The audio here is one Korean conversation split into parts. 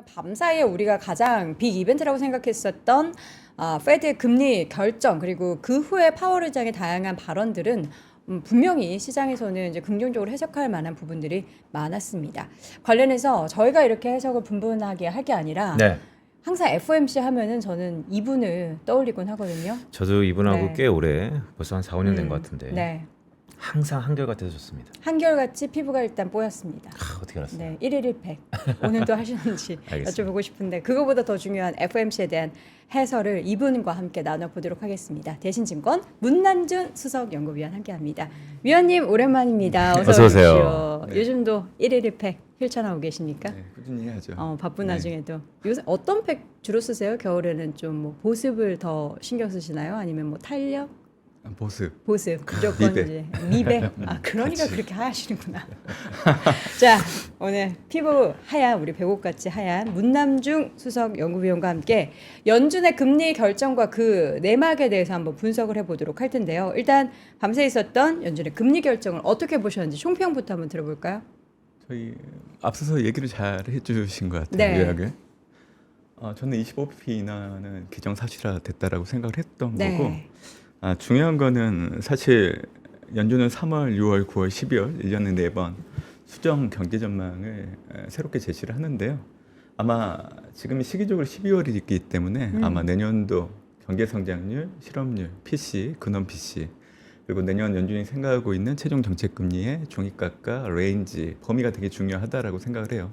밤사이에 우리가 가장 빅 이벤트라고 생각했었던 페드의 금리 결정 그리고 그 후에 파월 의장의 다양한 발언들은 분명히 시장에서는 이제 긍정적으로 해석할 만한 부분들이 많았습니다. 관련해서 저희가 이렇게 해석을 분분하게 할 게 아니라 네. 항상 FOMC 하면은 저는 이분을 떠올리곤 하거든요. 저도 이분하고 네. 꽤 오래 벌써 한 4, 5년 된 것 같은데 네. 항상 한결같아서 좋습니다. 한결같이 피부가 일단 뽀얗습니다. 어떻게 알았어요? 네, 1일 1팩. 오늘도 하시는지 알겠습니다. 여쭤보고 싶은데 그거보다 더 중요한 FOMC에 대한 해설을 이분과 함께 나눠보도록 하겠습니다. 대신증권 문남준 수석연구위원 함께합니다. 위원님 오랜만입니다. 어서 오세요. 오십시오. 요즘도 1일 1팩 펼쳐나오고 계십니까? 네, 꾸준히 해야죠. 바쁜 네. 와중에도 요새 어떤 팩 주로 쓰세요? 겨울에는 좀 뭐 보습을 더 신경 쓰시나요? 아니면 뭐 탄력? 보습. 보습 무조건 미백. 이제 미백. 그러니까 그렇게 하시는구나. 자, 오늘 피부 하얀 우리 배꼽같이 하얀 문남중 수석 연구위원과 함께 연준의 금리 결정과 그 내막에 대해서 한번 분석을 해보도록 할 텐데요. 일단 밤새 있었던 연준의 금리 결정을 어떻게 보셨는지 총평부터 한번 들어볼까요? 저희 앞서서 얘기를 잘 해주신 것 같아요. 네. 요약을. 저는 25pp 인하는 기정사실화 됐다라고 생각을 했던 네. 거고, 중요한 거는 사실 연준은 3월, 6월, 9월, 12월 1년에 4번 수정 경제 전망을 새롭게 제시를 하는데요. 아마 지금 시기적으로 12월이기 때문에 아마 내년도 경제 성장률, 실업률, PC, 근원 PC 그리고 내년 연준이 생각하고 있는 최종 정책 금리의 중위값과 레인지 범위가 되게 중요하다라고 생각을 해요.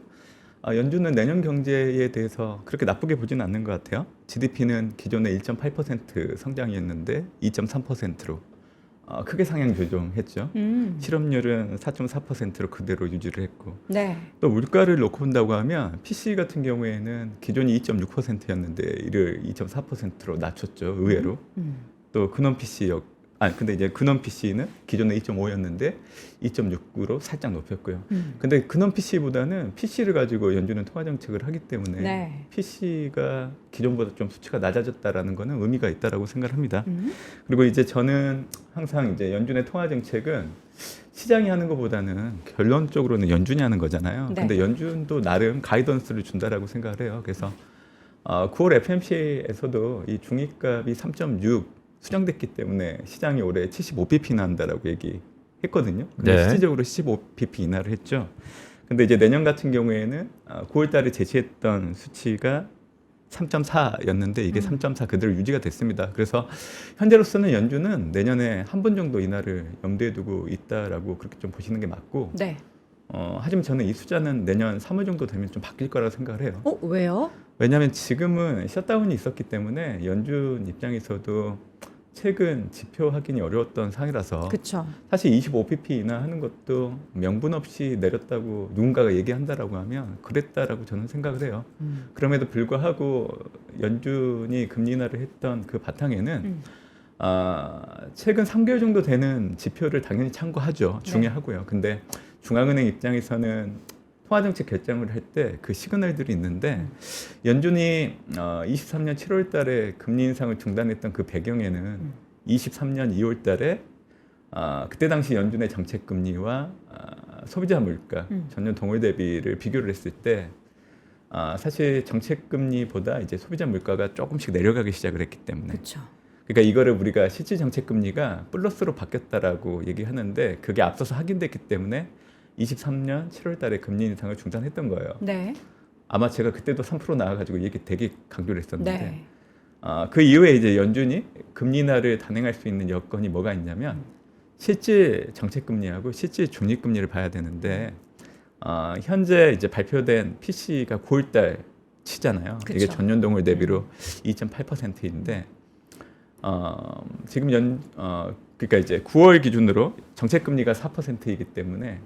연준은 내년 경제에 대해서 그렇게 나쁘게 보지는 않는 것 같아요. GDP는 기존에 1.8% 성장이었는데 2.3%로 크게 상향 조정했죠. 실업률은 4.4%로 그대로 유지를 했고, 네. 또 물가를 놓고 본다고 하면 PC 같은 경우에는 기존이 2.6%였는데 이를 2.4%로 낮췄죠. 의외로. 또 근원 PC 근데 이제 근원 PC는 기존에 2.5였는데 2.6으로 살짝 높였고요. 근데 근원 PC보다는 PC를 가지고 연준은 통화 정책을 하기 때문에 네. PC가 기존보다 좀 수치가 낮아졌다라는 거는 의미가 있다라고 생각합니다. 그리고 이제 저는 항상 이제 연준의 통화 정책은 시장이 하는 것보다는 결론적으로는 연준이 하는 거잖아요. 네. 근데 연준도 나름 가이던스를 준다라고 생각을 해요. 그래서 9월 FMC에서도 이 중위값이 3.6 수정됐기 때문에 시장이 올해 75bp 인하한다라고 얘기했거든요. 근데 네. 실질적으로 15bp 인하를 했죠. 근데 이제 내년 같은 경우에는 9월달에 제시했던 수치가 3.4였는데 이게 3.4 그대로 유지가 됐습니다. 그래서 현재로서는 연준은 내년에 한 번 정도 인하를 염두에 두고 있다라고 그렇게 좀 보시는 게 맞고, 네. 하지만 저는 이 숫자는 내년 3월 정도 되면 좀 바뀔 거라고 생각을 해요. 왜요? 왜냐하면 지금은 셧다운이 있었기 때문에 연준 입장에서도 최근 지표 확인이 어려웠던 상황이라서 그렇죠. 사실 25pp 인하하는 것도 명분 없이 내렸다고 누군가가 얘기한다라고 하면 그랬다라고 저는 생각을 해요. 그럼에도 불구하고 연준이 금리 인하를 했던 그 바탕에는 최근 3개월 정도 되는 지표를 당연히 참고하죠. 중요하고요. 근데 중앙은행 입장에서는 통화정책 결정을 할 때 그 시그널들이 있는데 연준이 23년 7월 달에 금리 인상을 중단했던 그 배경에는 23년 2월 달에 그때 당시 연준의 정책 금리와 소비자 물가 전년 동월 대비를 비교를 했을 때 사실 정책 금리보다 이제 소비자 물가가 조금씩 내려가기 시작을 했기 때문에 그렇죠. 그러니까 이거를 우리가 실질 정책 금리가 플러스로 바뀌었다라고 얘기하는데 그게 앞서서 확인됐기 때문에 23년 7월 달에 금리 인상을 중단했던 거예요. 네. 아마 제가 그때도 3% 나와가지고 얘기 되게 강조를 했었는데 네. 그 이후에 이제 연준이 금리 인하를 단행할 수 있는 여건이 뭐가 있냐면 실질 정책 금리하고 실질 중립 금리를 봐야 되는데 현재 이제 발표된 PC가 9월달 치잖아요. 그쵸. 이게 전년 동월 대비로 2.8%인데 지금 그러니까 이제 9월 기준으로 정책 금리가 4%이기 때문에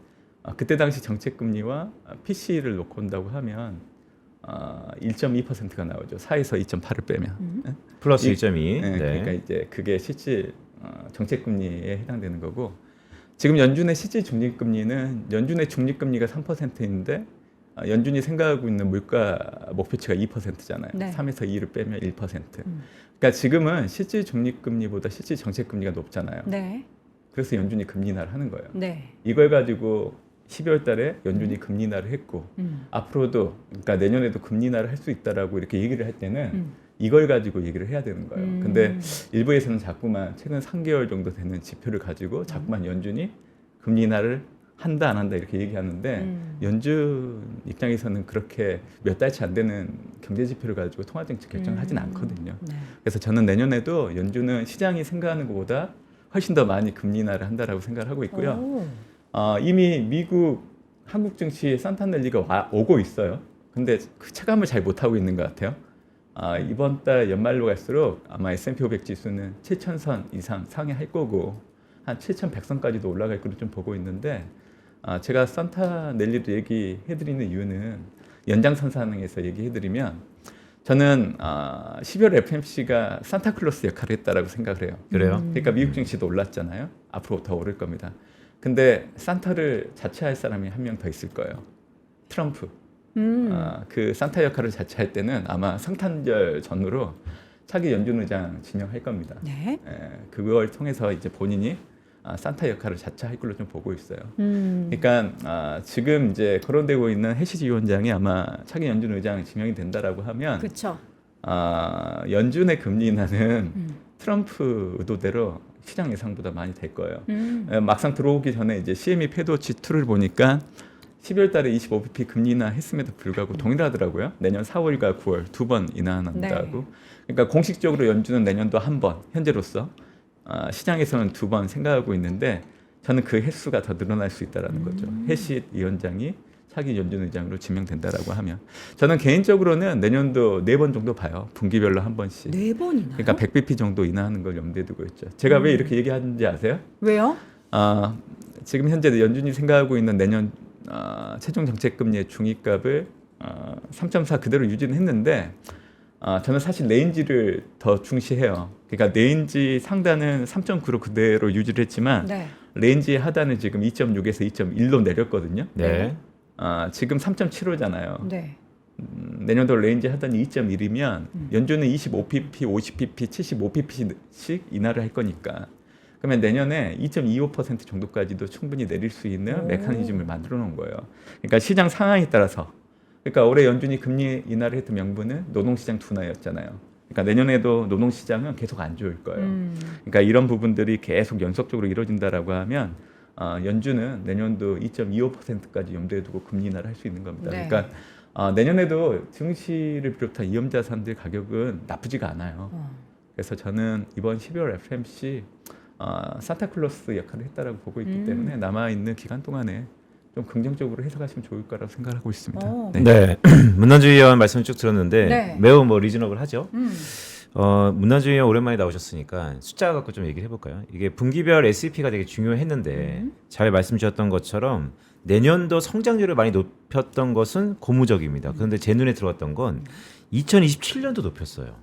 그때 당시 정책 금리와 PC를 놓고 온다고 하면 1.2%가 나오죠. 4에서 2.8을 빼면 플러스 1.2. 네, 그러니까 이제 그게 실질 정책 금리에 해당되는 거고, 지금 연준의 실질 중립 금리는 연준의 중립 금리가 3%인데 연준이 생각하고 있는 물가 목표치가 2%잖아요. 네. 3에서 2를 빼면 1%. 그러니까 지금은 실질 중립 금리보다 실질 정책 금리가 높잖아요. 네. 그래서 연준이 금리 인하를 하는 거예요. 네. 이걸 가지고 12월 달에 연준이 금리 인하를 했고 앞으로도 그러니까 내년에도 금리 인하를 할 수 있다라고 이렇게 얘기를 할 때는 이걸 가지고 얘기를 해야 되는 거예요. 근데 일부에서는 자꾸만 최근 3개월 정도 되는 지표를 가지고 자꾸만 연준이 금리 인하를 한다 안 한다 이렇게 얘기하는데 연준 입장에서는 그렇게 몇 달치 안 되는 경제 지표를 가지고 통화 정책 결정을 하진 않거든요. 네. 그래서 저는 내년에도 연준은 시장이 생각하는 것보다 훨씬 더 많이 금리 인하를 한다라고 생각을 하고 있고요. 오. 이미 미국 한국 증시에 산타넬리가 오고 있어요. 근데 그 체감을 잘 못하고 있는 것 같아요. 이번 달 연말로 갈수록 아마 S&P 500 지수는 7,000선 이상 상회할 거고 한 7,100선까지도 올라갈 거로 좀 보고 있는데 제가 산타넬리도 얘기해드리는 이유는 연장선상에서 얘기해드리면 저는 12월 FMC가 산타클로스 역할을 했다라고 생각을 해요. 그래요? 그러니까 미국 증시도 올랐잖아요. 앞으로 더 오를 겁니다. 근데 산타를 자처할 사람이 한 명 더 있을 거예요. 트럼프. 그 산타 역할을 자처할 때는 아마 성탄절 전후로 차기 연준 의장 지명할 겁니다. 네. 그걸 통해서 이제 본인이 산타 역할을 자처할 걸로 좀 보고 있어요. 그러니까 지금 이제 거론되고 있는 해시지 위원장이 아마 차기 연준 의장 지명이 된다라고 하면 그렇죠. 연준의 금리 인하는 트럼프 의도대로 시장 예상보다 많이 될 거예요. 막상 들어오기 전에 이제 CME 패드워치 2를 보니까 12월 달에 25bp 금리 인하 했음에도 불구하고 동일하더라고요. 내년 4월과 9월 두 번 인하한다고. 네. 그러니까 공식적으로 연준은 내년도 한 번, 현재로서 시장에서는 두 번 생각하고 있는데 저는 그 횟수가 더 늘어날 수 있다라는 거죠. 해시 위원장이 차기 연준 의장으로 지명된다라고 하면 저는 개인적으로는 내년도 4번 정도 봐요. 분기별로 한 번씩. 4번이나요? 그러니까 100bp 정도 인하하는 걸 염두에 두고 있죠. 제가 왜 이렇게 얘기하는지 아세요? 왜요? 지금 현재 연준이 생각하고 있는 내년 최종 정책금리의 중위값을 3.4 그대로 유지는 했는데 저는 사실 레인지를 더 중시해요. 그러니까 레인지 상단은 3.9로 그대로 유지를 했지만 네. 레인지 하단은 지금 2.6에서 2.1로 내렸거든요. 네. 지금 3.75잖아요. 네. 내년도 레인지 하단이 2.1이면 연준은 25pp, 50pp, 75pp씩 인하를 할 거니까 그러면 내년에 2.25% 정도까지도 충분히 내릴 수 있는 메커니즘을 만들어 놓은 거예요. 그러니까 시장 상황에 따라서 그러니까 올해 연준이 금리 인하를 했던 명분은 노동시장 둔화였잖아요. 그러니까 내년에도 노동시장은 계속 안 좋을 거예요. 그러니까 이런 부분들이 계속 연속적으로 이루어진다라고 하면 연준은 내년도 2.25%까지 염두에 두고 금리 인하를 할 수 있는 겁니다. 네. 그러니까 내년에도 증시를 비롯한 위험자산들 가격은 나쁘지가 않아요. 그래서 저는 이번 12월 FMC 산타클로스 역할을 했다라고 보고 있기 때문에 남아있는 기간 동안에 좀 긍정적으로 해석하시면 좋을 거라고 생각하고 있습니다. 네. 네. 문난주 의원 말씀 쭉 들었는데 네. 매우 리저너블하죠. 문난주 의원 오랜만에 나오셨으니까 숫자 갖고 좀 얘기를 해볼까요? 이게 분기별 S&P가 되게 중요했는데 잘 말씀 주셨던 것처럼 내년도 성장률을 많이 높였던 것은 고무적입니다. 그런데 제 눈에 들어왔던 건 2027년도 높였어요.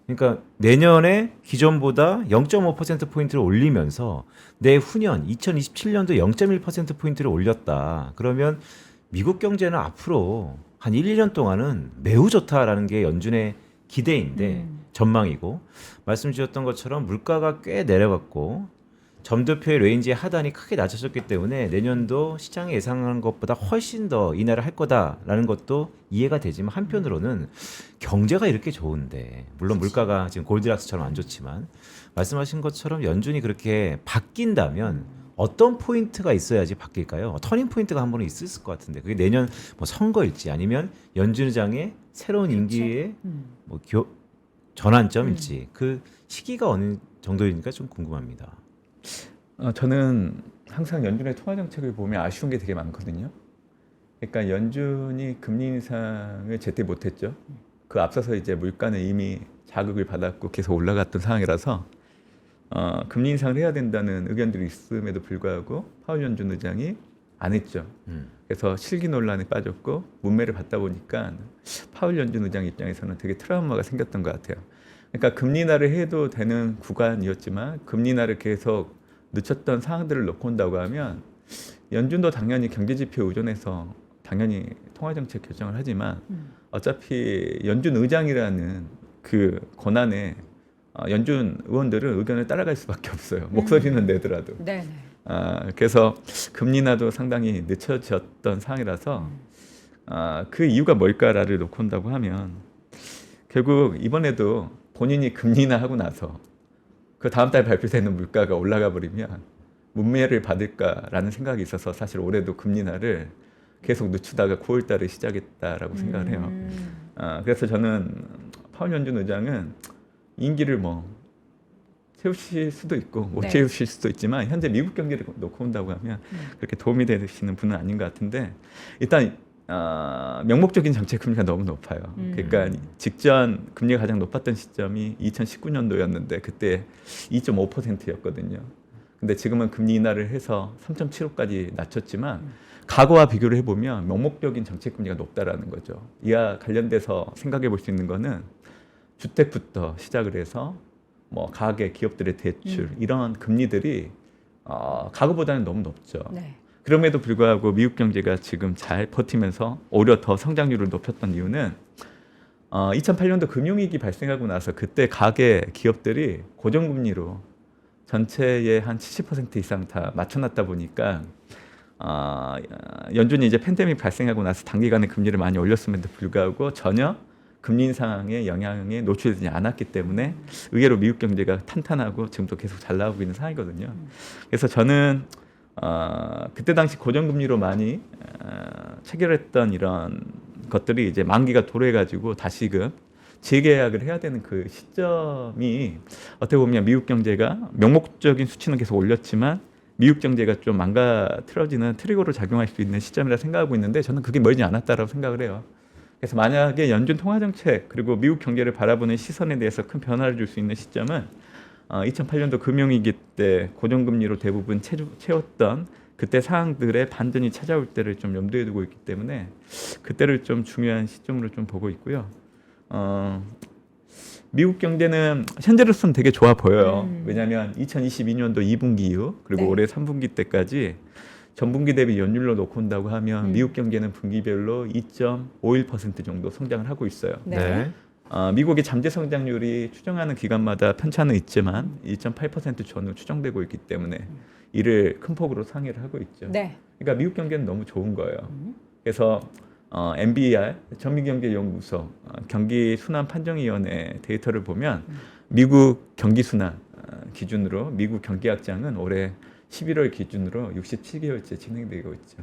그러니까 내년에 기존보다 0.5%포인트를 올리면서 내후년 2027년도 0.1%포인트를 올렸다. 그러면 미국 경제는 앞으로 한 1, 2년 동안은 매우 좋다라는 게 연준의 기대인데 전망이고 말씀 주셨던 것처럼 물가가 꽤 내려갔고 점도표의 레인지의 하단이 크게 낮아졌기 때문에 내년도 시장이 예상한 것보다 훨씬 더 인하를 할 거다라는 것도 이해가 되지만 한편으로는 경제가 이렇게 좋은데 물론 물가가 지금 골디락스처럼 안 좋지만 말씀하신 것처럼 연준이 그렇게 바뀐다면 어떤 포인트가 있어야지 바뀔까요? 터닝 포인트가 한 번은 있을 것 같은데 그게 내년 뭐 선거일지 아니면 연준 의장의 새로운 임기의 뭐 전환점일지 그 시기가 어느 정도인가 좀 궁금합니다. 저는 항상 연준의 통화 정책을 보면 아쉬운 게 되게 많거든요. 그러니까 연준이 금리 인상을 제때 못했죠. 그 앞서서 이제 물가는 이미 자극을 받았고 계속 올라갔던 상황이라서 금리 인상을 해야 된다는 의견들이 있음에도 불구하고 파월 연준 의장이 안 했죠. 그래서 실기 논란에 빠졌고 문매를 받다 보니까 파월 연준 의장 입장에서는 되게 트라우마가 생겼던 것 같아요. 그러니까 금리 인하를 해도 되는 구간이었지만 금리 인하를 계속 늦췄던 상황들을 놓고 온다고 하면 연준도 당연히 경제지표 의존해서 당연히 통화정책 결정을 하지만 어차피 연준 의장이라는 그 권한에 연준 의원들은 의견을 따라갈 수밖에 없어요. 목소리는 내더라도. 네. 그래서 금리 인하도 상당히 늦춰졌던 상황이라서 그 이유가 뭘까를 놓고 온다고 하면 결국 이번에도 본인이 금리 인하하고 나서 그 다음 달 발표되는 물가가 올라가 버리면 문매를 받을까라는 생각이 있어서 사실 올해도 금리 인하를 계속 늦추다가 9월 달에 시작했다라고 생각을 해요. 그래서 저는 파월 연준 의장은 임기를 뭐 채우실 수도 있고 못 네. 채우실 수도 있지만 현재 미국 경제를 놓고 온다고 하면 그렇게 도움이 되시는 분은 아닌 것 같은데 일단 명목적인 정책 금리가 너무 높아요. 그러니까 직전 금리가 가장 높았던 시점이 2019년도였는데 그때 2.5%였거든요. 근데 지금은 금리 인하를 해서 3.75까지 낮췄지만 과거와 비교를 해보면 명목적인 정책 금리가 높다라는 거죠. 이와 관련돼서 생각해 볼 수 있는 거는 주택부터 시작을 해서 뭐 가계 기업들의 대출 이런 금리들이 과거보다는 너무 높죠. 네. 그럼에도 불구하고 미국 경제가 지금 잘 버티면서 오히려 더 성장률을 높였던 이유는 2008년도 금융위기 발생하고 나서 그때 가계 기업들이 고정금리로 전체의 한 70% 이상 다 맞춰놨다 보니까 연준이 이제 팬데믹 발생하고 나서 단기간에 금리를 많이 올렸음에도 불구하고 전혀 금리 인상의 영향에 노출되지 않았기 때문에 의외로 미국 경제가 탄탄하고 지금도 계속 잘 나오고 있는 상황이거든요. 그래서 저는 그때 당시 고정금리로 많이 체결했던 이런 것들이 이제 만기가 도래해가지고 다시금 재계약을 해야 되는 그 시점이 어떻게 보면 미국 경제가 명목적인 수치는 계속 올렸지만 미국 경제가 좀 망가뜨려지는 트리거로 작용할 수 있는 시점이라 생각하고 있는데 저는 그게 멀지 않았다라고 생각을 해요. 그래서 만약에 연준 통화정책 그리고 미국 경제를 바라보는 시선에 대해서 큰 변화를 줄 수 있는 시점은 2008년도 금융위기 때 고정금리로 대부분 채웠던 그때 상황들의 반전이 찾아올 때를 좀 염두에 두고 있기 때문에 그때를 좀 중요한 시점으로 좀 보고 있고요. 미국 경제는 현재로서는 되게 좋아 보여요. 왜냐하면 2022년도 2분기 이후 그리고 네. 올해 3분기 때까지 전분기 대비 연율로 놓고 온다고 하면 미국 경제는 분기별로 2.51% 정도 성장을 하고 있어요. 네. 미국의 잠재 성장률이 추정하는 기간마다 편차는 있지만 2.8% 전후 추정되고 있기 때문에 이를 큰 폭으로 상회를 하고 있죠. 네. 그러니까 미국 경제는 너무 좋은 거예요. 그래서 NBER 전미경제연구소 경기순환판정위원회 데이터를 보면 미국 경기순환 기준으로 미국 경기악장은 올해 11월 기준으로 67개월째 진행되고 있죠.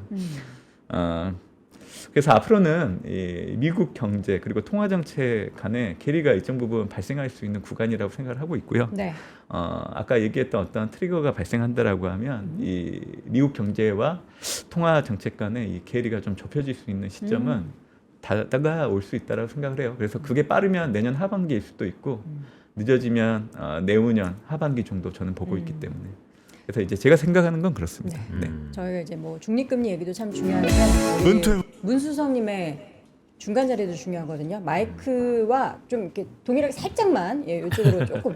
그래서 앞으로는 이 미국 경제 그리고 통화정책 간의 괴리가 일정 부분 발생할 수 있는 구간이라고 생각을 하고 있고요. 네. 아까 얘기했던 어떤 트리거가 발생한다라고 하면 이 미국 경제와 통화정책 간의 이 괴리가 좀 좁혀질 수 있는 시점은 다가올 수 있다라고 생각을 해요. 그래서 그게 빠르면 내년 하반기일 수도 있고 늦어지면 내후년 하반기 정도 저는 보고 있기 때문에. 그래서 이제 제가 생각하는 건 그렇습니다. 네. 저희가 이제 뭐 중립금리 얘기도 참 중요한데 우리 문수성님의 중간 자리도 중요하거든요. 마이크와 좀 이렇게 동일하게 살짝만 이쪽으로 조금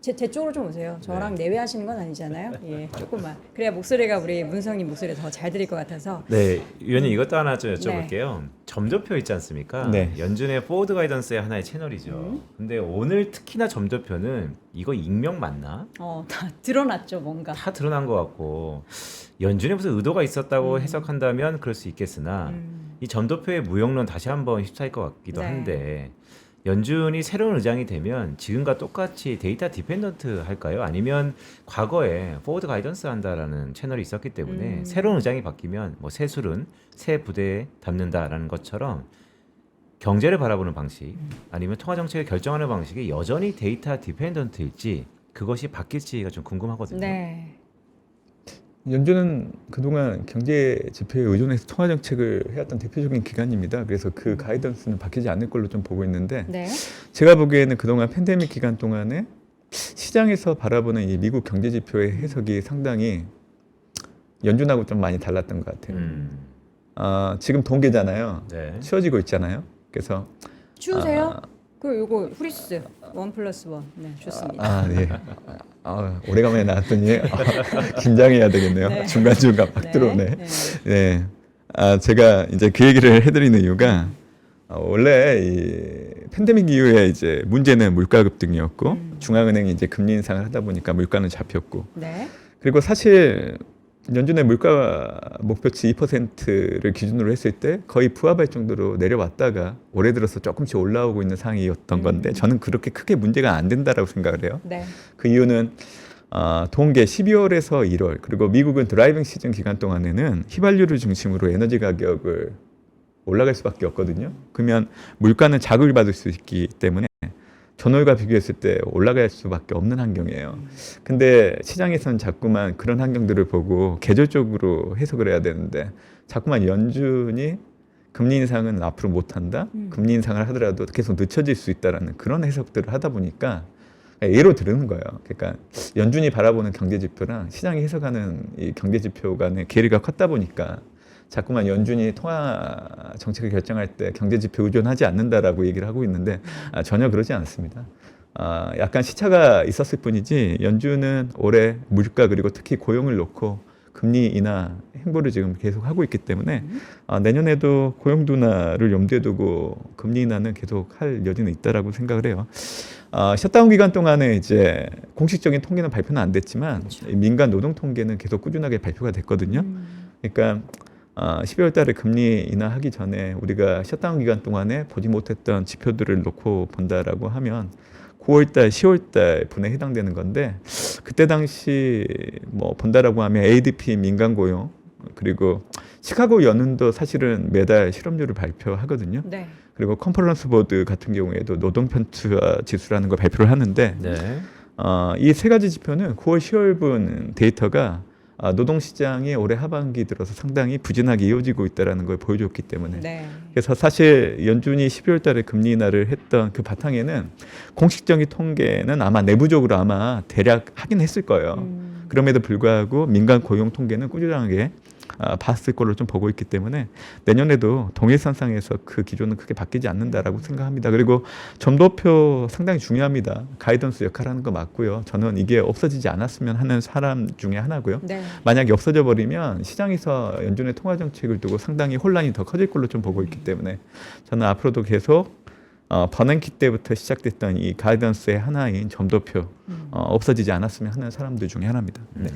제 쪽으로 좀 오세요. 저랑 내외하시는 건 아니잖아요. 조금만 그래야 목소리가 우리 문수성님 목소리 더 잘 들릴 것 같아서. 네, 위원님 이것도 하나 좀 여쭤볼게요. 점도표 있지 않습니까? 네. 연준의 포워드 가이던스의 하나의 채널이죠. 근데 오늘 특히나 점도표는 이거 익명 맞나? 다 드러났죠 뭔가. 다 드러난 것 같고 연준에 무슨 의도가 있었다고 해석한다면 그럴 수 있겠으나 이 점도표의 무용론 다시 한번 휩싸일 것 같기도 네. 한데 연준이 새로운 의장이 되면 지금과 똑같이 데이터 디펜던트 할까요? 아니면 과거에 포워드 가이던스 한다라는 채널이 있었기 때문에 새로운 의장이 바뀌면 뭐 새술은 새 부대에 담는다라는 것처럼 경제를 바라보는 방식 아니면 통화 정책을 결정하는 방식이 여전히 데이터 디펜던트일지 그것이 바뀔지가 좀 궁금하거든요. 네. 연준은 그동안 경제 지표에 의존해서 통화 정책을 해왔던 대표적인 기관입니다. 그래서 그 가이던스는 바뀌지 않을 걸로 좀 보고 있는데 네. 제가 보기에는 그동안 팬데믹 기간 동안에 시장에서 바라보는 이 미국 경제 지표의 해석이 상당히 연준하고 좀 많이 달랐던 것 같아요. 지금 동계잖아요. 네. 추워지고 있잖아요. 그래서 추우세요? 그 요거 후리스 1+1. 네, 좋습니다. 네. 오래간만에 나왔더니 긴장해야 되겠네요. 네. 중간중간 막 들어오네. 네. 네. 제가 이제 그 얘기를 해드리는 이유가 원래 이 팬데믹 이후에 이제 문제는 물가 급등이었고 중앙은행이 이제 금리 인상을 하다 보니까 물가는 잡혔고 네. 그리고 사실 연준의 물가 목표치 2%를 기준으로 했을 때 거의 부합할 정도로 내려왔다가 올해 들어서 조금씩 올라오고 있는 상황이었던 건데 저는 그렇게 크게 문제가 안 된다라고 생각을 해요. 네. 그 이유는 동계 12월에서 1월 그리고 미국은 드라이빙 시즌 기간 동안에는 휘발유를 중심으로 에너지 가격을 올라갈 수밖에 없거든요. 그러면 물가는 자극을 받을 수 있기 때문에 전월과 비교했을 때 올라갈 수밖에 없는 환경이에요. 근데 시장에서는 자꾸만 그런 환경들을 보고 계절적으로 해석을 해야 되는데 자꾸만 연준이 금리 인상은 앞으로 못한다. 금리 인상을 하더라도 계속 늦춰질 수 있다라는 그런 해석들을 하다 보니까 예로 들은 거예요. 그러니까 연준이 바라보는 경제 지표랑 시장이 해석하는 이 경제 지표 간의 괴리가 컸다 보니까 자꾸만 연준이 통화 정책을 결정할 때 경제 지표 의존하지 않는다라고 얘기를 하고 있는데 전혀 그러지 않습니다. 약간 시차가 있었을 뿐이지 연준은 올해 물가 그리고 특히 고용을 놓고 금리 인하 행보를 지금 계속 하고 있기 때문에 내년에도 고용 둔화를 염두에 두고 금리 인하는 계속 할 여지는 있다라고 생각을 해요. 셧다운 기간 동안에 이제 공식적인 통계는 발표는 안 됐지만 그렇죠. 민간 노동 통계는 계속 꾸준하게 발표가 됐거든요. 그러니까 12월 달에 금리 인하하기 전에 우리가 셧다운 기간 동안에 보지 못했던 지표들을 놓고 본다라고 하면 9월 달, 10월 달 분에 해당되는 건데 그때 당시 뭐 본다라고 하면 ADP 민간 고용 그리고 시카고 연은도 사실은 매달 실업률을 발표하거든요. 네. 그리고 컨퍼런스 보드 같은 경우에도 노동 편투화 지수라는 걸 발표를 하는데 네. 이 세 가지 지표는 9월, 10월분 데이터가 노동시장이 올해 하반기 들어서 상당히 부진하게 이어지고 있다는 걸 보여줬기 때문에 네. 그래서 사실 연준이 12월 달에 금리 인하를 했던 그 바탕에는 공식적인 통계는 아마 내부적으로 아마 대략 하긴 했을 거예요. 그럼에도 불구하고 민간 고용 통계는 꾸준하게 봤을 걸로 좀 보고 있기 때문에 내년에도 동일선상에서 그 기조는 크게 바뀌지 않는다라고 생각합니다. 그리고 점도표 상당히 중요합니다. 가이던스 역할을 하는 거 맞고요. 저는 이게 없어지지 않았으면 하는 사람 중에 하나고요. 네. 만약에 없어져 버리면 시장에서 연준의 통화 정책을 두고 상당히 혼란이 더 커질 걸로 좀 보고 있기 때문에 저는 앞으로도 계속 버냉키 때부터 시작됐던 이 가이던스의 하나인 점도표 없어지지 않았으면 하는 사람들 중에 하나입니다. 네.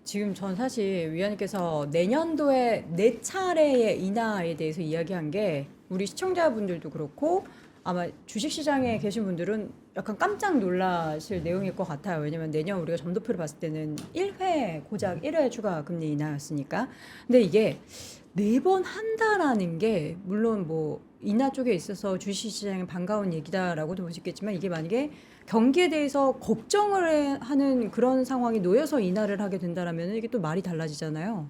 지금 전 사실 위원님께서 내년도에 4차례의 인하에 대해서 이야기한 게 우리 시청자분들도 그렇고 아마 주식시장에 계신 분들은 약간 깜짝 놀라실 내용일 것 같아요. 왜냐면 내년 우리가 점도표를 봤을 때는 1회 고작 1회 추가 금리 인하였으니까. 근데 이게 4번 한다라는 게 물론 뭐 인하 쪽에 있어서 주식시장에 반가운 얘기다라고도 볼 수 있겠지만 이게 만약에 경기에 대해서 걱정을 하는 그런 상황이 놓여서 인하를 하게 된다라면 이게 또 말이 달라지잖아요.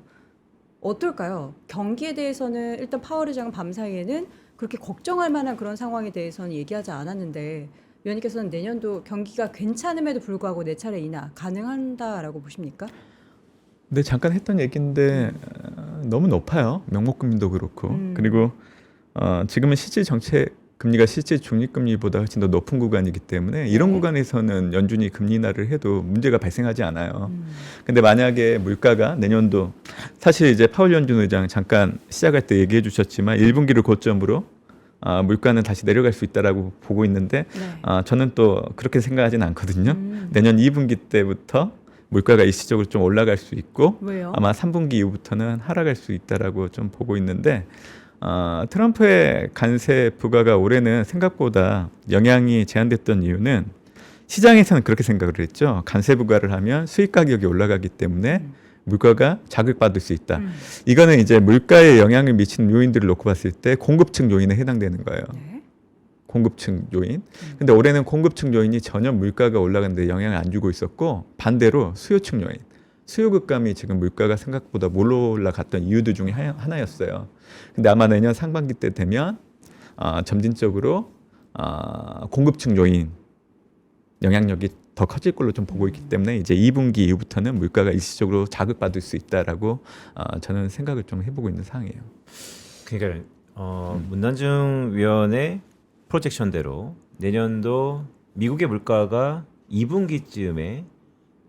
어떨까요? 경기에 대해서는 일단 파월 의장은 밤사이에는 그렇게 걱정할 만한 그런 상황에 대해서는 얘기하지 않았는데 위원님께서는 내년도 경기가 괜찮음에도 불구하고 4차례 인하 가능한다라고 보십니까? 네, 잠깐 했던 얘기인데 너무 높아요. 명목금리도 그렇고 그리고 지금은 실질 정책 금리가 실제 중립금리보다 훨씬 더 높은 구간이기 때문에 이런 구간에서는 연준이 금리 인하를 해도 문제가 발생하지 않아요. 근데 만약에 물가가 내년도 사실 이제 파월 연준 의장 잠깐 시작할 때 얘기해 주셨지만 1분기를 고점으로 물가는 다시 내려갈 수 있다라고 보고 있는데 네. 저는 또 그렇게 생각하지는 않거든요. 내년 2분기 때부터 물가가 일시적으로 좀 올라갈 수 있고 왜요? 아마 3분기 이후부터는 하락할 수 있다라고 좀 보고 있는데 트럼프의 관세 부과가 올해는 생각보다 영향이 제한됐던 이유는 시장에서는 그렇게 생각을 했죠. 관세 부과를 하면 수입 가격이 올라가기 때문에 물가가 자극받을 수 있다. 이거는 이제 물가에 영향을 미치는 요인들을 놓고 봤을 때 공급층 요인에 해당되는 거예요. 네. 공급층 요인. 근데 올해는 공급층 요인이 전혀 물가가 올라가는데 영향을 안 주고 있었고 반대로 수요층 요인. 수요 급감이 지금 물가가 생각보다 못 올라갔던 이유들 중에 하나였어요. 근데 아마 내년 상반기 때 되면 점진적으로 공급층 요인 영향력이 더 커질 걸로 좀 보고 있기 때문에 이제 2분기 이후부터는 물가가 일시적으로 자극받을 수 있다라고 저는 생각을 좀 해보고 있는 상황이에요. 그러니까 문난중 위원의 프로젝션대로 내년도 미국의 물가가 2분기쯤에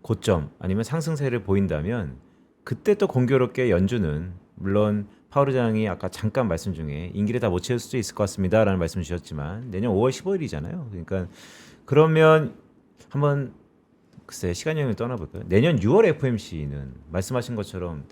고점 아니면 상승세를 보인다면 그때 또 공교롭게 연준은 물론 파월 의장이 아까 잠깐 말씀 중에 임기를 다 못 채울 수도 있을 것 같습니다라는 말씀 주셨지만 내년 5월 15일이잖아요. 그러니까 그러면 한번 글쎄 시간 여행을 떠나볼까요? 내년 6월 FOMC는 말씀하신 것처럼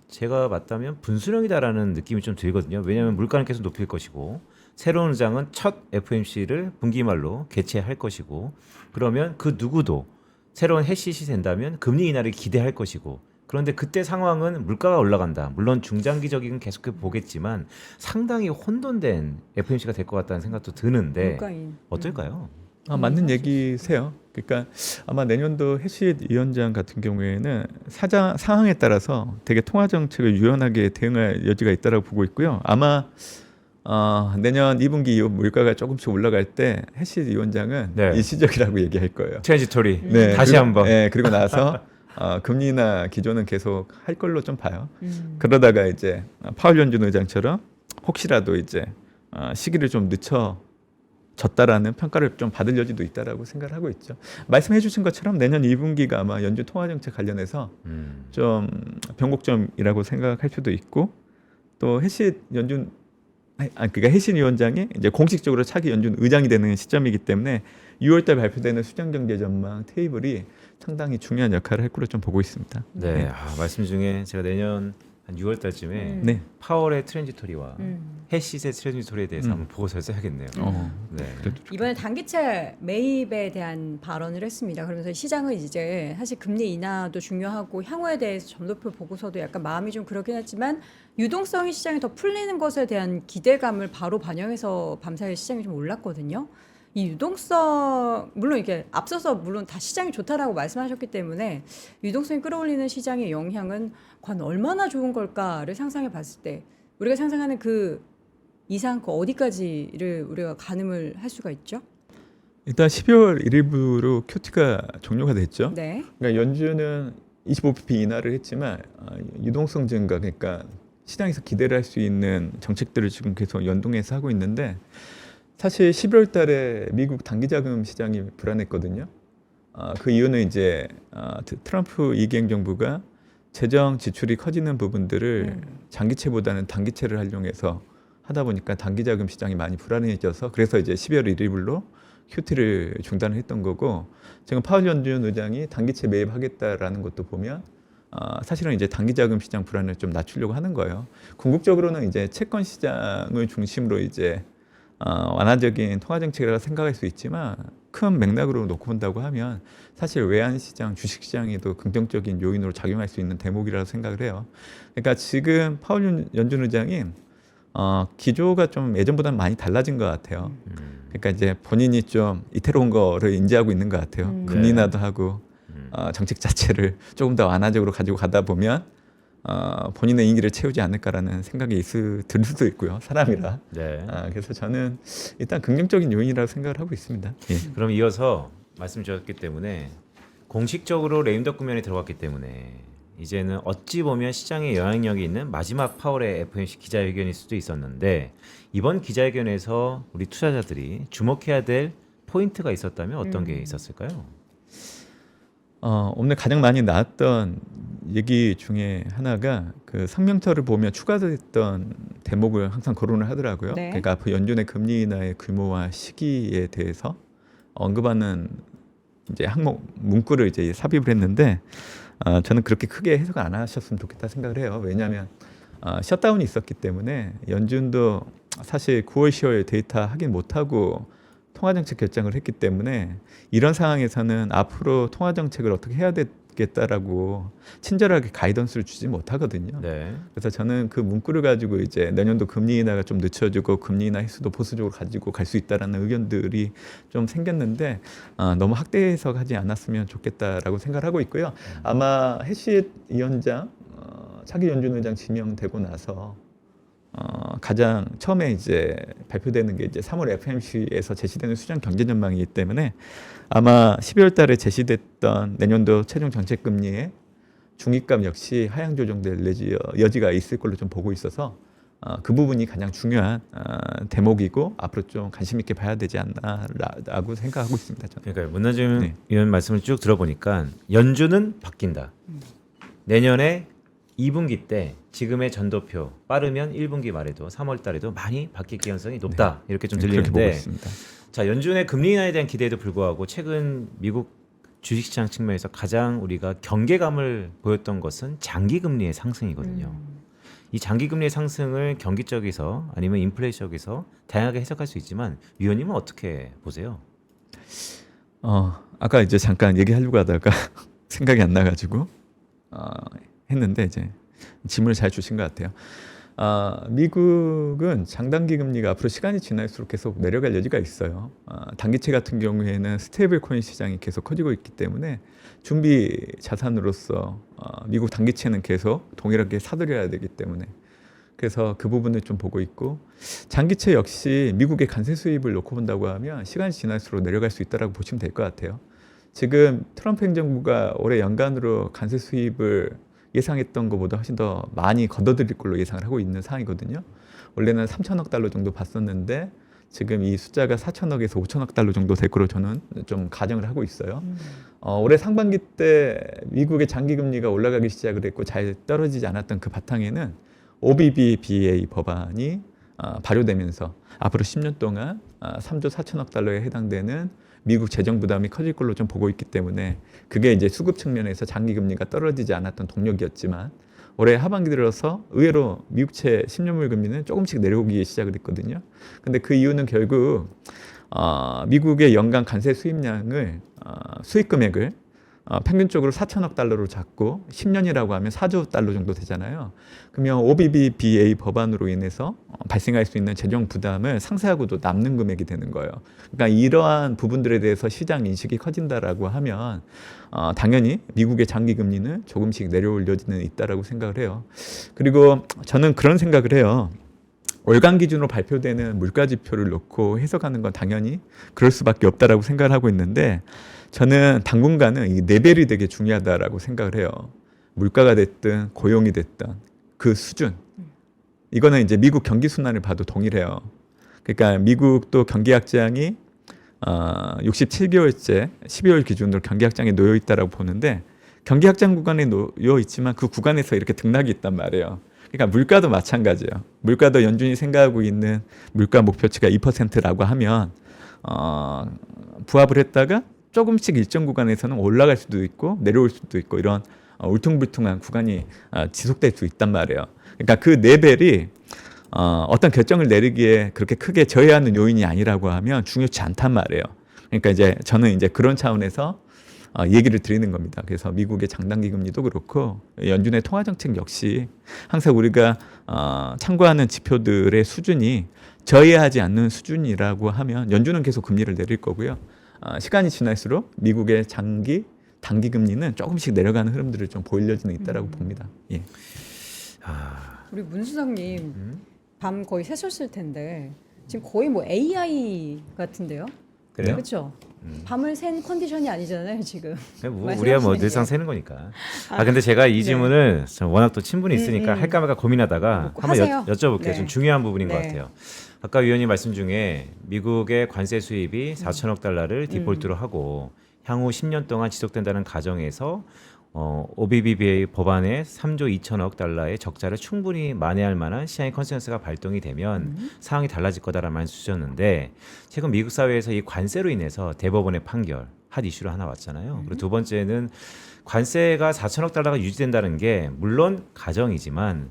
제가 맞다면 분수령이다라는 느낌이 좀 들거든요. 왜냐하면 물가는 계속 높일 것이고 새로운 의장은 첫 FOMC를 분기 말로 개최할 것이고 그러면 그 누구도 새로운 해시시 된다면 금리 인하를 기대할 것이고 그런데 그때 상황은 물가가 올라간다. 물론 중장기적인 계속해 보겠지만 상당히 혼돈된 FOMC가 될 것 같다는 생각도 드는데 물가인. 어떨까요? 맞는 얘기세요. 그러니까 아마 내년도 해시드 위원장 같은 경우에는 상황에 따라서 되게 통화 정책을 유연하게 대응할 여지가 있다고 보고 있고요. 아마 내년 2분기 이후 물가가 조금씩 올라갈 때 해시드 위원장은 네. 일시적이라고 얘기할 거예요. 트랜지토리 네, 다시 그리고, 한번. 네, 그리고 나서 금리 인하 기조는 계속 할 걸로 좀 봐요. 그러다가 이제 파월 연준 의장처럼 혹시라도 이제 시기를 좀 늦춰졌다라는 평가를 좀 받을 여지도 있다라고 생각을 하고 있죠. 말씀해 주신 것처럼 내년 2분기가 아마 연준 통화 정책 관련해서 좀 변곡점이라고 생각할 수도 있고 또 해시 연준 그러니까 해신 위원장이 이제 공식적으로 차기 연준 의장이 되는 시점이기 때문에 6월달 발표되는 수장경제 전망 테이블이 상당히 중요한 역할을 할 걸로 좀 보고 있습니다. 네, 말씀 중에 제가 내년 한 6월 달쯤에 네. 파월의 트랜지토리와 해시의 트랜지토리에 대해서 한번 보고서를 써야겠네요. 네. 이번에 단기채 매입에 대한 발언을 했습니다. 그러면서 시장은 이제 사실 금리 인하도 중요하고 향후에 대해서 점도표 보고서도 약간 마음이 좀 그렇긴 했지만 유동성이 시장이 더 풀리는 것에 대한 기대감을 바로 반영해서 밤사이 시장이 좀 올랐거든요. 이 유동성 물론 이게 앞서서 물론 다 시장이 좋다라고 말씀하셨기 때문에 유동성이 끌어올리는 시장의 영향은 과연 얼마나 좋은 걸까를 상상해 봤을 때 우리가 상상하는 그 이상 그 어디까지를 우리가 가늠을 할 수가 있죠? 일단 12월 1일부로 QT가 종료가 됐죠. 네. 그러니까 연준은 25bp 인하를 했지만 유동성 증가 그러니까 시장에서 기대를 할 수 있는 정책들을 지금 계속 연동해서 하고 있는데 사실 11월 달에 미국 단기자금 시장이 불안했거든요. 그 이유는 이제 트럼프 2기 행정부가 재정 지출이 커지는 부분들을 장기채보다는 단기채를 활용해서 하다 보니까 단기자금 시장이 많이 불안해져서 그래서 이제 12월 1일로 QT를 중단을 했던 거고 지금 파월 연준 의장이 단기채 매입하겠다라는 것도 보면 사실은 이제 단기자금 시장 불안을 좀 낮추려고 하는 거예요. 궁극적으로는 이제 채권 시장을 중심으로 이제 완화적인 통화 정책이라고 생각할 수 있지만 큰 맥락으로 놓고 본다고 하면 사실 외환 시장, 주식 시장에도 긍정적인 요인으로 작용할 수 있는 대목이라고 생각을 해요. 그러니까 지금 파월 연준 의장이 기조가 좀 예전보다는 많이 달라진 것 같아요. 그러니까 이제 본인이 좀 이태로운 거를 인지하고 있는 것 같아요. 금리 인하도 하고 정책 자체를 조금 더 완화적으로 가지고 가다 보면 본인의 임기를 채우지 않을까라는 생각이 들 수도 있고요. 사람이라. 네. 그래서 저는 일단 긍정적인 요인이라고 생각을 하고 있습니다. 예. 그럼 이어서 말씀 주셨기 때문에 공식적으로 레임덕 국면에 들어갔기 때문에 이제는 어찌 보면 시장에 영향력이 있는 마지막 파월의 FOMC 기자회견일 수도 있었는데 이번 기자회견에서 우리 투자자들이 주목해야 될 포인트가 있었다면 어떤 게 있었을까요? 오늘 가장 많이 나왔던 얘기 중에 하나가 그 성명서를 보면 추가됐던 대목을 항상 거론을 하더라고요. 네. 그러니까 앞으로 연준의 금리 인하의 규모와 시기에 대해서 언급하는 이제 항목 문구를 이제 삽입을 했는데 저는 그렇게 크게 해석 안 하셨으면 좋겠다 생각을 해요. 왜냐하면 셧다운이 있었기 때문에 연준도 사실 9월, 10월 데이터 확인 못하고 통화정책 결정을 했기 때문에 이런 상황에서는 앞으로 통화정책을 어떻게 해야 되겠다라고 친절하게 가이던스를 주지 못하거든요. 네. 그래서 저는 그 문구를 가지고 이제 내년도 금리 인하가 좀 늦춰지고 금리 인하 횟수도 보수적으로 가지고 갈 수 있다라는 의견들이 좀 생겼는데 너무 확대 해석하지 않았으면 좋겠다라고 생각을 하고 있고요. 아마 해시 위원장 차기 연준 의장 지명되고 나서 가장 처음에 이제 발표되는 게 이제 3월 FOMC에서 제시되는 수장 경제 전망이기 때문에 아마 12월 달에 제시됐던 내년도 최종 정책 금리의 중위값 역시 하향 조정될 여지가 있을 걸로 좀 보고 있어서 그 부분이 가장 중요한 대목이고 앞으로 좀 관심 있게 봐야 되지 않나라고 생각하고 있습니다. 저는. 그러니까 문나중 의원 말씀을 쭉 들어보니까 연준은 바뀐다. 내년에 2분기 때 지금의 전도표 빠르면 1분기 말에도 3월 달에도 많이 바뀔 가능성이 높다. 네. 이렇게 좀 그렇게 보고 들리는데 있습니다. 자, 연준의 금리 인하에 대한 기대에도 불구하고 최근 미국 주식시장 측면에서 가장 우리가 경계감을 보였던 것은 장기금리의 상승이거든요. 이 장기금리의 상승을 경기 쪽에서 아니면 인플레이션 쪽에서 다양하게 해석할 수 있지만 위원님은 어떻게 보세요? 아까 이제 잠깐 얘기하려고 하다가 생각이 안 나가지고 했는데 이제 질문을 잘 주신 것 같아요. 미국은 장단기 금리가 앞으로 시간이 지날수록 계속 내려갈 여지가 있어요. 단기채 같은 경우에는 스테이블 코인 시장이 계속 커지고 있기 때문에 준비 자산으로서 미국 단기채는 계속 동일하게 사들여야 되기 때문에 그래서 그 부분을 좀 보고 있고 장기채 역시 미국의 관세 수입을 놓고 본다고 하면 시간이 지날수록 내려갈 수 있다라고 보시면 될 것 같아요. 지금 트럼프 행정부가 올해 연간으로 관세 수입을 예상했던 것보다 훨씬 더 많이 걷어들일 걸로 예상을 하고 있는 상황이거든요. 원래는 3천억 달러 정도 봤었는데 지금 이 숫자가 4천억에서 5천억 달러 정도 될 거로 저는 좀 가정을 하고 있어요. 올해 상반기 때 미국의 장기 금리가 올라가기 시작을 했고 잘 떨어지지 않았던 그 바탕에는 OBBBA 법안이 발효되면서 앞으로 10년 동안 3조 4천억 달러에 해당되는 미국 재정 부담이 커질 걸로 좀 보고 있기 때문에 그게 이제 수급 측면에서 장기 금리가 떨어지지 않았던 동력이었지만 올해 하반기 들어서 의외로 미국채 10년물 금리는 조금씩 내려오기 시작을 했거든요. 근데 그 이유는 결국 미국의 연간 관세 수입량을 수입 금액을 평균적으로 4천억 달러로 잡고 10년이라고 하면 4조 달러 정도 되잖아요. 그러면 OBBBA 법안으로 인해서 발생할 수 있는 재정 부담을 상쇄하고도 남는 금액이 되는 거예요. 그러니까 이러한 부분들에 대해서 시장 인식이 커진다라고 하면 당연히 미국의 장기 금리는 조금씩 내려올 여지는 있다라고 생각을 해요. 그리고 저는 그런 생각을 해요. 월간 기준으로 발표되는 물가 지표를 놓고 해석하는 건 당연히 그럴 수밖에 없다라고 생각을 하고 있는데 저는 당분간은 이 레벨이 되게 중요하다라고 생각을 해요. 물가가 됐든 고용이 됐든 그 수준. 이거는 이제 미국 경기 순환을 봐도 동일해요. 그러니까 미국도 경기 확장이 67개월째 12월 기준으로 경기 확장에 놓여 있다라고 보는데 경기 확장 구간에 놓여 있지만 그 구간에서 이렇게 등락이 있단 말이에요. 그러니까 물가도 마찬가지예요. 물가도 연준이 생각하고 있는 물가 목표치가 2%라고 하면 부합을 했다가 조금씩 일정 구간에서는 올라갈 수도 있고 내려올 수도 있고 이런 울퉁불퉁한 구간이 지속될 수 있단 말이에요. 그러니까 그 레벨이 어떤 결정을 내리기에 그렇게 크게 저해하는 요인이 아니라고 하면 중요치 않단 말이에요. 그러니까 이제 저는 이제 그런 차원에서 얘기를 드리는 겁니다. 그래서 미국의 장단기 금리도 그렇고 연준의 통화 정책 역시 항상 우리가 참고하는 지표들의 수준이 저해하지 않는 수준이라고 하면 연준은 계속 금리를 내릴 거고요. 시간이 지날수록 미국의 단기 금리는 조금씩 내려가는 흐름들을 좀 보일 여지는 있다라고 봅니다. 예. 우리 문 수석님 밤 거의 새셨을 텐데 지금 거의 뭐 AI 같은데요? 그래요? 그렇죠. 밤을 샌 컨디션이 아니잖아요 지금. 우리야 뭐 늘상 새는 거니까. 근데 제가 이 질문을 워낙 또 친분이 있으니까 할까 말까 고민하다가 한번 하세요. 여쭤볼게요. 네. 좀 중요한 부분인 것 네. 같아요. 아까 위원님 말씀 중에 미국의 관세 수입이 4천억 달러를 디폴트로 하고 향후 10년 동안 지속된다는 가정에서 OBBBA 법안의 3조 2천억 달러의 적자를 충분히 만회할 만한 시장의 컨센서스가 발동이 되면 상황이 달라질 거다라는 말씀 주셨는데 최근 미국 사회에서 이 관세로 인해서 대법원의 판결 핫 이슈로 하나 왔잖아요. 그리고 두 번째는 관세가 4천억 달러가 유지된다는 게 물론 가정이지만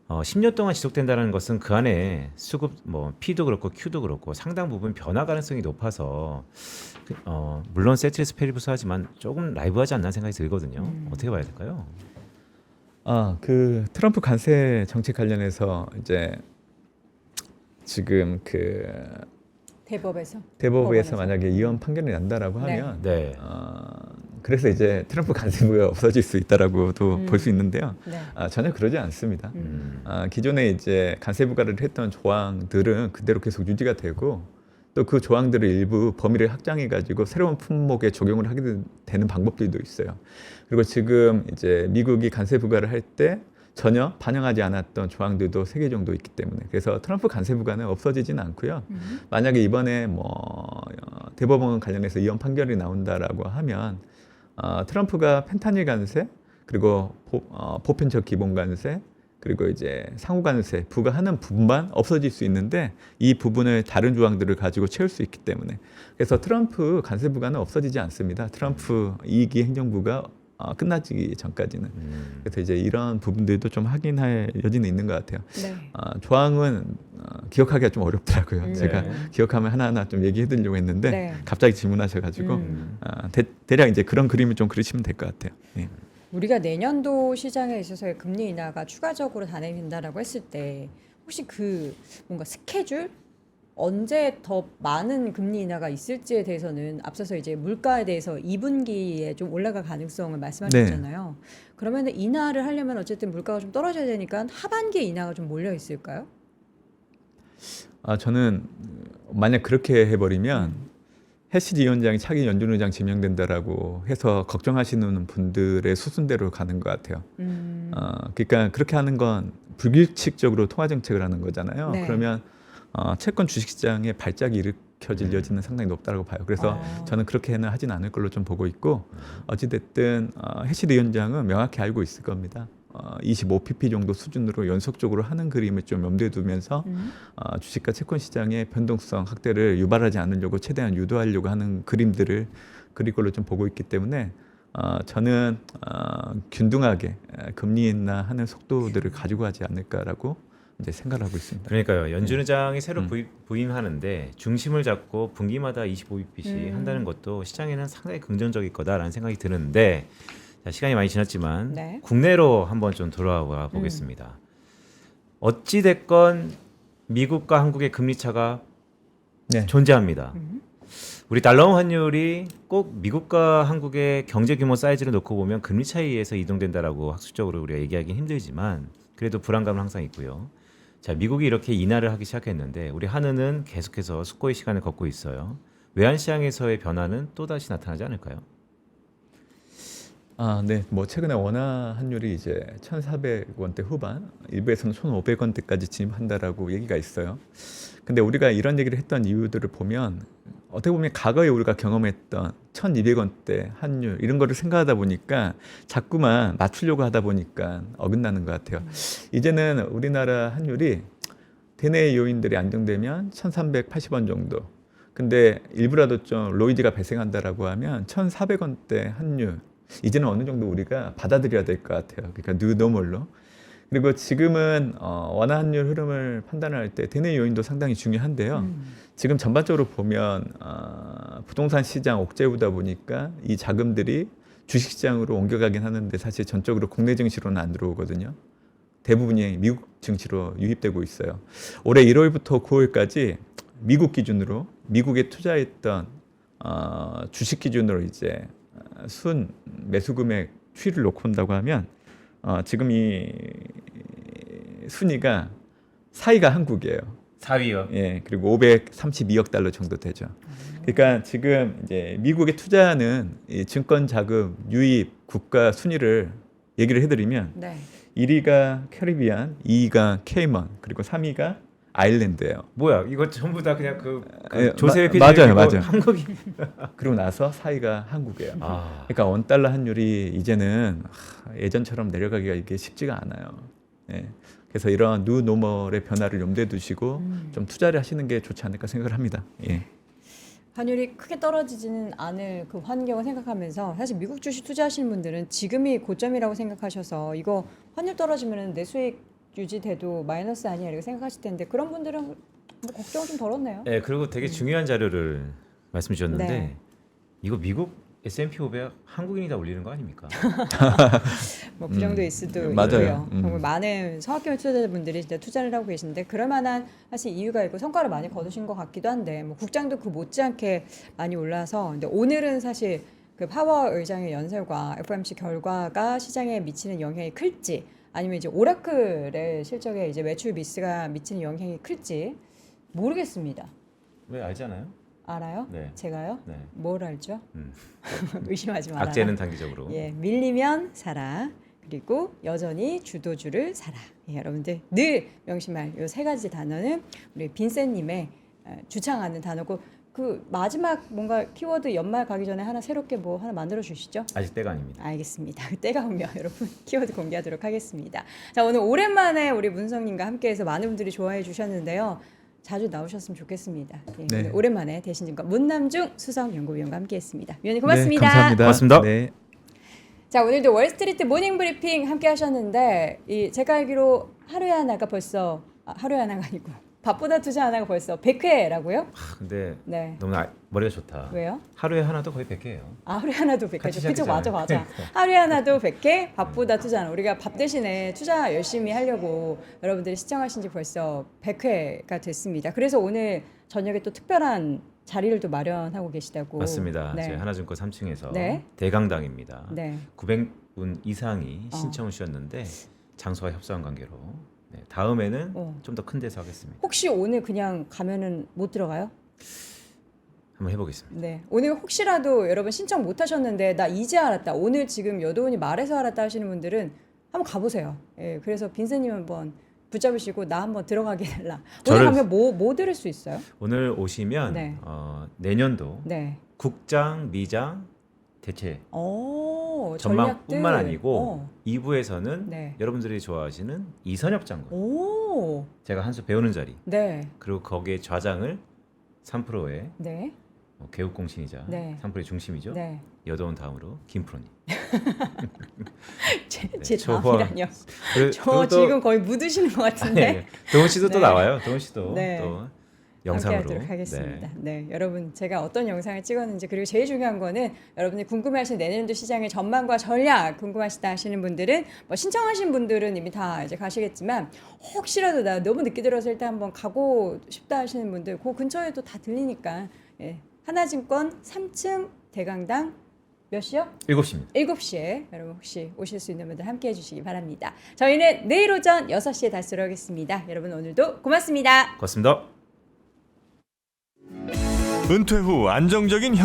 10년 동안 지속된다는 것은 그 안에 수급 뭐 P도 그렇고 Q도 그렇고 상당 부분 변화 가능성이 높아서 물론 세트리스 페리부스 하지만 조금 라이브하지 않나 생각이 들거든요. 어떻게 봐야 될까요? 그 트럼프 관세 정책 관련해서 이제 지금 그 대법에서 대법에서 법원에서. 만약에 이혼 판결이 난다라고 네. 하면 네. 그래서 이제 트럼프 관세부가 없어질 수 있다라고도 볼 수 있는데요. 네. 전혀 그러지 않습니다. 기존에 이제 관세 부과를 했던 조항들은 그대로 계속 유지가 되고 또 그 조항들을 일부 범위를 확장해 가지고 새로운 품목에 적용을 하게 되는 방법들도 있어요. 그리고 지금 이제 미국이 관세 부과를 할 때 전혀 반영하지 않았던 조항들도 3개 정도 있기 때문에 그래서 트럼프 관세 부과는 없어지지는 않고요. 만약에 이번에 대법원 관련해서 이혼 판결이 나온다라고 하면 트럼프가 펜타닐 관세 그리고 보편적 기본 관세 그리고 이제 상호간세 부과하는 부분만 없어질 수 있는데 이 부분을 다른 조항들을 가지고 채울 수 있기 때문에 그래서 트럼프 관세 부과는 없어지지 않습니다. 트럼프 2기 행정부가 끝나기 전까지는. 그래서 이제 이런 부분들도 좀 확인할 여지는 있는 것 같아요. 네. 조항은 기억하기가 좀 어렵더라고요. 네. 제가 기억하면 하나하나 좀 얘기해드리려고 했는데 네. 갑자기 질문하셔가지고 대략 이제 그런 그림을 좀 그리시면 될 것 같아요. 예. 우리가 내년도 시장에 있어서의 금리 인하가 추가적으로 단행된다라고 했을 때 혹시 그 뭔가 스케줄 언제 더 많은 금리 인하가 있을지에 대해서는 앞서서 이제 물가에 대해서 2분기에 좀 올라갈 가능성을 말씀하셨잖아요. 그러면 인하를 하려면 어쨌든 물가가 좀 떨어져야 되니까 하반기에 인하가 좀 몰려 있을까요? 저는 만약 그렇게 해버리면 해시드 위원장이 차기 연준 의장 지명된다라고 해서 걱정하시는 분들의 수순대로 가는 것 같아요. 그러니까 그렇게 하는 건 불규칙적으로 통화 정책을 하는 거잖아요. 네. 그러면 채권 주식시장에 발작이 일으켜질 여지는 상당히 높다고 봐요. 그래서 저는 그렇게는 하진 않을 걸로 좀 보고 있고 어찌됐든 해시드 위원장은 명확히 알고 있을 겁니다. 25pp 정도 수준으로 연속적으로 하는 그림을 좀 염두에 두면서 주식과 채권 시장의 변동성 확대를 유발하지 않으려고 최대한 유도하려고 하는 그림들을 그릴 걸로 좀 보고 있기 때문에 저는 균등하게 금리 인하하는 속도들을 가지고 하지 않을까라고 이제 생각을 하고 있습니다. 그러니까요. 연준 의장이 새로 부임하는데 중심을 잡고 분기마다 25bp씩 한다는 것도 시장에는 상당히 긍정적일 거다라는 생각이 드는데 자, 시간이 많이 지났지만 네. 국내로 한번 좀 돌아와 보겠습니다. 어찌 됐건 미국과 한국의 금리 차가 네. 존재합니다. 우리 달러 환율이 꼭 미국과 한국의 경제 규모 사이즈를 놓고 보면 금리 차이에 의해서 이동된다라고 학술적으로 우리가 얘기하기는 힘들지만 그래도 불안감은 항상 있고요. 자, 미국이 이렇게 인하를 하기 시작했는데 우리 한은은 계속해서 숙고의 시간을 걷고 있어요. 외환 시장에서의 변화는 또다시 나타나지 않을까요? 네. 뭐 최근에 원화 환율이 이제 1,400원대 후반, 일부에서는 1,500원대까지 진입한다라고 얘기가 있어요. 근데 우리가 이런 얘기를 했던 이유들을 보면 어떻게 보면 과거에 우리가 경험했던 1,200원대 환율 이런 거를 생각하다 보니까 자꾸만 맞추려고 하다 보니까 어긋나는 것 같아요. 이제는 우리나라 환율이 대내 요인들이 안정되면 1,380원 정도. 근데 일부라도 좀 로이드가 발생한다라고 하면 1,400원대 환율 이제는 어느 정도 우리가 받아들여야 될 것 같아요. 그러니까 뉴노멀로. 그리고 지금은 원화 환율 흐름을 판단할 때 대내 요인도 상당히 중요한데요. 지금 전반적으로 보면 부동산 시장 옥죄우다 보니까 이 자금들이 주식시장으로 옮겨가긴 하는데 사실 전적으로 국내 증시로는 안 들어오거든요. 대부분이 미국 증시로 유입되고 있어요. 올해 1월부터 9월까지 미국 기준으로 미국에 투자했던 주식 기준으로 이제 순 매수 금액 추이를 놓고 본다고 하면 지금 이 순위가 4위가 한국이에요. 4위요. 예, 그리고 532억 달러 정도 되죠. 그러니까 지금 이제 미국에 투자하는 이 증권 자금 유입 국가 순위를 얘기를 해드리면 네. 1위가 캐리비안, 2위가 케이먼, 그리고 3위가 아일랜드예요. 뭐야? 이거 전부 다 그냥 그 예, 조세의 맞아요, 맞아요. 한국이. 그리고 나서 4위가 한국이에요. 아, 그러니까 원달러 환율이 이제는 예전처럼 내려가기가 이게 쉽지가 않아요. 예. 그래서 이런 뉴노멀의 변화를 염두에 두시고 좀 투자를 하시는 게 좋지 않을까 생각을 합니다. 예. 환율이 크게 떨어지지는 않을 그 환경을 생각하면서 사실 미국 주식 투자하시는 분들은 지금이 고점이라고 생각하셔서 이거 환율 떨어지면 내 수익 유지돼도 마이너스 아니야 이렇게 생각하실 텐데 그런 분들은 뭐 걱정 좀 덜었네요. 네, 그리고 되게 중요한 자료를 말씀 주셨는데 네. 이거 미국 S&P 500 한국인이 다 올리는 거 아닙니까? 뭐 부정도일 수도 맞아요. 있고요. 정말 많은 성악경 투자자분들이 진짜 투자를 하고 계신데 그럴 만한 사실 이유가 있고 성과를 많이 거두신 것 같기도 한데 뭐 국장도 그 못지않게 많이 올라서 근데 오늘은 사실 그 파워 의장의 연설과 FOMC 결과가 시장에 미치는 영향이 클지 아니면 이제 오라클의 실적에 이제 매출 미스가 미치는 영향이 클지 모르겠습니다. 왜 알잖아요. 알아요? 네. 제가요? 네. 뭘 알죠? 의심하지 말아라. 악재는 단기적으로. 예, 밀리면 사라. 그리고 여전히 주도주를 사라. 예, 여러분들 늘 명심할 요 세 가지 단어는 우리 빈센님의 주창하는 단어고 그 마지막 뭔가 키워드 연말 가기 전에 하나 새롭게 뭐 하나 만들어 주시죠. 아직 때가 아닙니다. 알겠습니다. 때가 오면 여러분 키워드 공개하도록 하겠습니다. 자, 오늘 오랜만에 우리 문성님과 함께해서 많은 분들이 좋아해 주셨는데요. 자주 나오셨으면 좋겠습니다. 예, 네. 오늘 오랜만에 대신증권 문남중 수석연구위원과 함께했습니다. 위원님 고맙습니다. 네, 감사합니다. 고맙습니다. 네. 자, 오늘도 월스트리트 모닝 브리핑 함께하셨는데 제가 알기로 하루에 하나가 벌써 하루에 하나가 아니고 밥보다 투자 하나가 벌써 100회라고요? 근데 네. 너무 머리가 좋다. 왜요? 하루에 하나도 거의 100회예요. 하루에 하나도 100회. 같이 그죠? 맞아, 맞아. 하루에 하나도 100회, 밥보다 투자. 우리가 밥 대신에 투자 열심히 하려고 여러분들이 시청하신 지 벌써 100회가 됐습니다. 그래서 오늘 저녁에 또 특별한 자리를 또 마련하고 계시다고. 맞습니다. 네. 저희 하나증권 3층에서 네. 대강당입니다. 네. 900분 이상이 신청을 주셨는데 장소와 협소한 관계로 다음에는 좀 더 큰 데서 하겠습니다. 혹시 오늘 그냥 가면은 못 들어가요? 한번 해보겠습니다. 네. 오늘 혹시라도 여러분 신청 못 하셨는데 나 이제 알았다. 오늘 지금 여도원이 말해서 알았다 하시는 분들은 한번 가보세요. 예. 그래서 빈세님 한번 붙잡으시고 나 한번 들어가게 해달라. 오늘 가면 뭐 들을 수 있어요? 오늘 오시면 네. 내년도 네. 국장, 미장, 대체 전략들. 전망뿐만 아니고 2부에서는 네. 여러분들이 좋아하시는 이선엽 장군 오. 제가 한 수 배우는 자리 네. 그리고 거기에 좌장을 3%의 네. 개국공신이자 네. 3%의 중심이죠. 네. 여도원 다음으로 김프로님. 제 초원. 다음이라뇨. 저 지금 거의 묻으시는 것 같은데. 동훈 씨도 네. 또 나와요. 동훈 씨도 네. 또 영상으로 함께하도록 하겠습니다. 네. 여러분 제가 어떤 영상을 찍었는지 그리고 제일 중요한 거는 여러분이 궁금해하시는 내년도 시장의 전망과 전략 궁금하시다 하시는 분들은 뭐 신청하신 분들은 이미 다 이제 가시겠지만 혹시라도 나 너무 늦게 들어서 일단 한번 가고 싶다 하시는 분들 그 근처에도 다 들리니까 하나증권 3층 대강당 몇 시요? 7시입니다. 7시에 여러분 혹시 오실 수 있는 분들 함께해 주시기 바랍니다. 저희는 내일 오전 6시에 다시 돌아오겠습니다. 여러분 오늘도 고맙습니다. 고맙습니다. 은퇴 후 안정적인